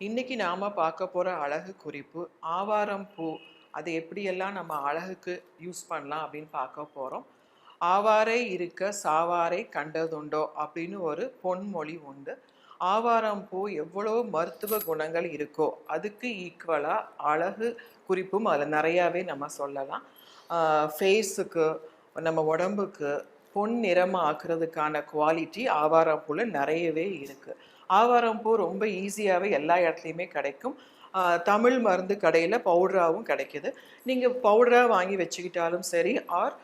இன்னைக்கு நாம பார்க்க போற அழகு குறிப்பு ஆவாரம் பூ. அது எப்படியெல்லாம் நம்ம அழகுக்கு யூஸ் பண்ணலாம் அப்படின்னு பார்க்க போறோம். ஆவாரை இருக்க சாவாரை கண்டதுண்டோ அப்படின்னு ஒரு பொன்மொழி உண்டு. ஆவாரம் பூ எவ்வளோ மருத்துவ குணங்கள் இருக்கோ அதுக்கு ஈக்குவலா அழகு குறிப்பும் அதில் நிறையாவே நம்ம சொல்லலாம். ஃபேஸுக்கு, நம்ம உடம்புக்கு பொன் நிறமா ஆக்குறதுக்கான குவாலிட்டி ஆவாரம் பூல நிறையவே இருக்கு. ஆவாரம் பூ ரொம்ப ஈஸியாகவே எல்லா இடத்துலையுமே கிடைக்கும். தமிழ் மருந்து கடையில் பவுடராகவும் கிடைக்குது. நீங்கள் பவுடராக வாங்கி வச்சுக்கிட்டாலும் சரி, ஆர்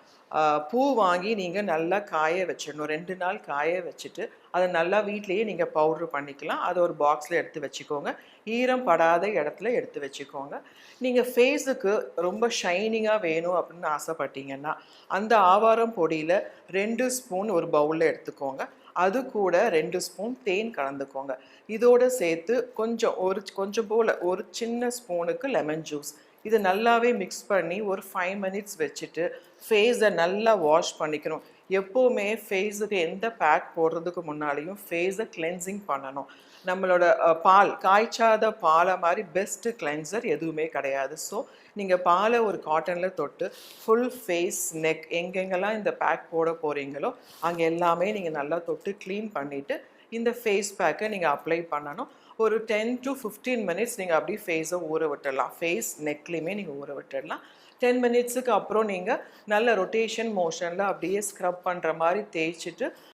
பூ வாங்கி நீங்கள் நல்லா காய வச்சிடணும். 2 நாள் காய வச்சுட்டு அதை நல்லா வீட்லேயே நீங்கள் பவுட்ரு பண்ணிக்கலாம். அதை ஒரு பாக்ஸில் எடுத்து வச்சுக்கோங்க. ஈரம் படாத இடத்துல எடுத்து வச்சுக்கோங்க. நீங்கள் ஃபேஸுக்கு ரொம்ப ஷைனிங்காக வேணும் அப்படின்னு ஆசைப்பட்டீங்கன்னா அந்த ஆவாரம் பொடியில் 2 ஸ்பூன் ஒரு பவுலில் எடுத்துக்கோங்க. அது கூட 2 ஸ்பூன் தேன் கலந்துக்கோங்க. இதோடு சேர்த்து கொஞ்சம் போல் ஒரு சின்ன ஸ்பூனுக்கு லெமன் ஜூஸ். இது நல்லாவே மிக்ஸ் பண்ணி ஒரு 5 மினிட்ஸ் வச்சுட்டு ஃபேஸை நல்லா வாஷ் பண்ணிக்கணும். எப்போவுமே ஃபேஸுக்கு எந்த பேக் போடுறதுக்கு முன்னாடியும் ஃபேஸை கிளென்சிங் பண்ணணும். நம்மளோட காய்ச்சாத பாலை மாதிரி பெஸ்ட்டு கிளென்சர் எதுவுமே கிடையாது. ஸோ நீங்கள் பாலை ஒரு காட்டனில் தொட்டு ஃபுல் ஃபேஸ், நெக் எங்கெங்கெல்லாம் இந்த பேக் போட போகிறீங்களோ அங்கே எல்லாமே நீங்கள் நல்லா தொட்டு க்ளீன் பண்ணிவிட்டு இந்த ஃபேஸ் பேக்கை நீங்கள் அப்ளை பண்ணணும். ஒரு 10 to 15 மினிட்ஸ் நீங்கள் அப்படியே ஃபேஸை ஊற விட்டுடலாம். ஃபேஸ் நெக்லேயுமே நீங்கள் ஊற விட்டுடலாம். 10 மினிட்ஸுக்கு அப்புறம் நீங்கள் நல்ல ரொட்டேஷன் மோஷனில் அப்படியே ஸ்க்ரப் பண்ணுற மாதிரி தேய்ச்சிட்டு